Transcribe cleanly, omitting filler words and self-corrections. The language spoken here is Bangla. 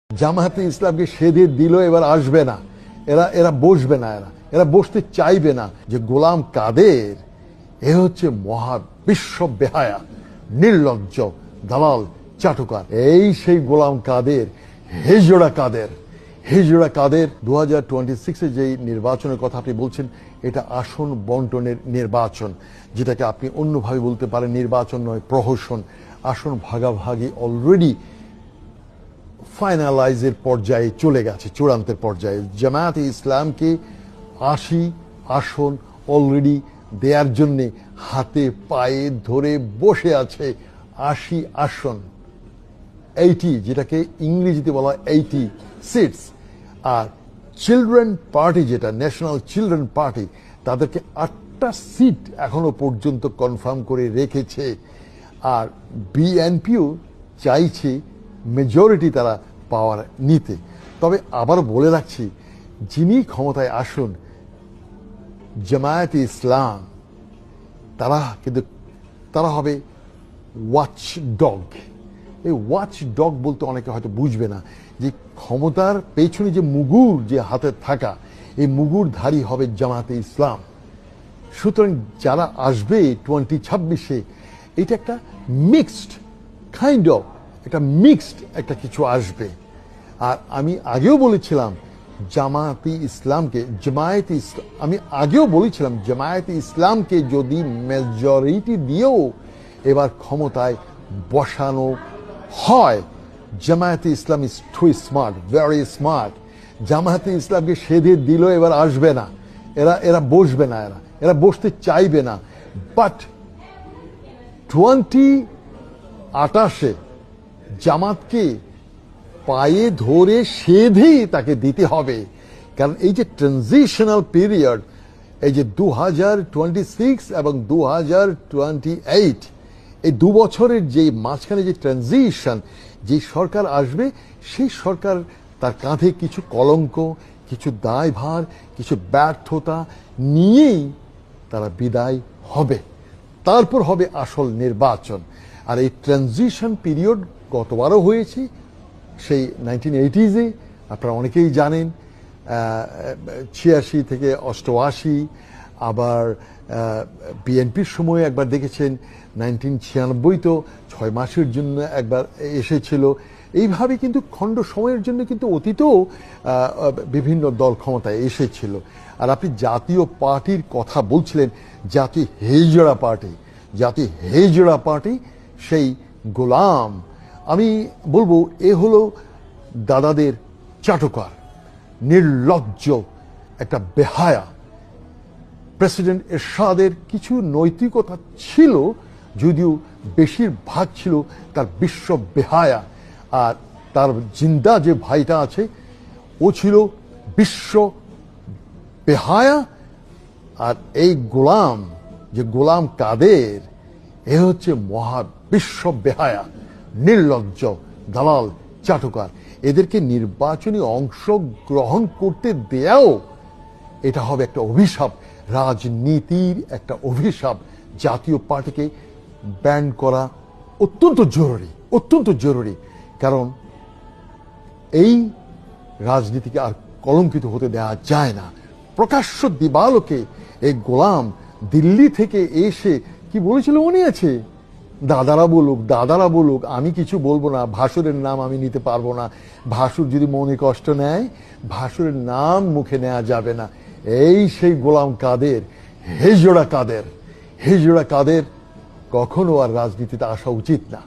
জামায়াতে ইসলামকে সেধে দিল, এবার আসবে না, এরা বসবে না, এরা বসতে চাইবে না। যে গোলাম কাদের, এ হচ্ছে মহা বিশ্ব বেহায়া, নির্লজ্জ, দালাল, চাটুকার। এই সেই গোলাম কাদের, হিজড়া কাদের। 2026-এ যে নির্বাচনের কথা আপনি বলছেন, এটা আসন বন্টনের নির্বাচন, যেটাকে আপনি অন্যভাবে বলতে পারেন নির্বাচন নয়, প্রহসন। আসন ভাগাভাগি অলরেডি ফাইনালাইজের পর্যায়ে চলে গেছে, চূড়ান্তের পর্যায়ে। জামায়াতে ইসলামকে 80 আসন অলরেডি দেওয়ার জন্যে হাতে পায়ে ধরে বসে আছে। 80 আসন, 80, যেটাকে ইংরেজিতে বলা হয় 80 সিটস। আর চিলড্রেন পার্টি, যেটা ন্যাশনাল চিলড্রেন পার্টি, তাদেরকে 8টা সিট এখনো পর্যন্ত কনফার্ম করে রেখেছে। আর বিএনপিও চাইছে মেজরিটি তারা পাওয়ার নিতে। তবে আবার বলে রাখছি, যিনি ক্ষমতায় আসুন, জামায়াতে ইসলাম, তারা হবে ওয়াচ ডগ। এই ওয়াচ ডগ বলতে অনেকে হয়তো বুঝবে না যে ক্ষমতার পেছনে যে মুগুর যে হাতে থাকা, এই মুগুরধারী হবে জামায়াতে ইসলাম। সুতরাং যারা আসবে 2026-এ, এটা একটা মিক্সড কাইন্ড অফ, একটা মিক্সড একটা কিছু আসবে। আর আমি আগেও বলেছিলাম জামায়াতে ইসলামকে যদি মেজরিটি দিয়েও এবার ক্ষমতায় বসানো হয়, Jamaate Islam is too smart, very smart. Jamaate ইসলামকে সেধে দিল, এবার আসবে না, এরা বসবে না, এরা বসতে চাইবে না। বাট 2028-এ জামাতকে পায়ে ধরে সেধেই তাকে দিতে হবে। কারণ এই যে ট্রানজিশনাল পিরিয়ড, এই যে 2026 এবং 2028, এই 2 বছরের যে মাঝখানে যে ট্রানজিশন, যে সরকার আসবে, সেই সরকার তার কাঁধে কিছু কলঙ্ক, কিছু দায়ভার, কিছু ব্যর্থতা নিয়েই তারা বিদায় হবে। তারপর হবে আসল নির্বাচন। আর এই ট্রানজিশন পিরিয়ড গতবারও হয়েছে, সেই 1980-এ, আপনারা অনেকেই জানেন, 86 থেকে 88। আবার বিএনপির সময় একবার দেখেছেন 1996, তো 6 মাসের জন্য একবার এসেছিল। এইভাবে কিন্তু খণ্ড সময়ের জন্য কিন্তু অতীতেও বিভিন্ন দল ক্ষমতায় এসেছিল। আর আপনি জাতীয় পার্টির কথা বলছিলেন, জাতীয় হেজড়া পার্টি, সেই গোলাম, আমি বলবো এ হলো দাদাদের চাটুকার, নির্লজ্জ একটা বেহায়া। প্রেসিডেন্ট এরশাদের কিছু নৈতিকতা ছিল, যদিও বেশিরভাগ ছিল তার বিশ্ব বেহায়া। আর তার জিন্দা যে ভাইটা আছে, ও ছিল বিশ্ব বেহায়া। আর এই গোলাম, যে গোলাম কাদের, এ হচ্ছে মহা বিশ্ব বেহায়া, নির্লজ্জ, দালাল, চাটুকার। এদেরকে নির্বাচনী অংশগ্রহণ করতে দেয়াও এটা হবে একটা অভিশাপ, রাজনীতির একটা অভিশাপ। জাতীয় পার্টিকে ব্যান করা অত্যন্ত জরুরি। কারণ এই রাজনীতিকে আর কলঙ্কিত হতে দেওয়া যায় না। প্রকাশ্য দিবালোকে এই গোলাম দিল্লি থেকে এসে কি বলেছিল মনে আছে? দাদারা বলুক, আমি কিছু বলবো না, ভাসুরের নাম আমি নিতে পারবো না, ভাসুর যদি মনে কষ্ট নেয়, ভাসুরের নাম মুখে নেওয়া যাবে না। এই সেই গোলাম কাদের, হিজড়া কাদের কখনো আর রাজনীতিতে আসা উচিত না।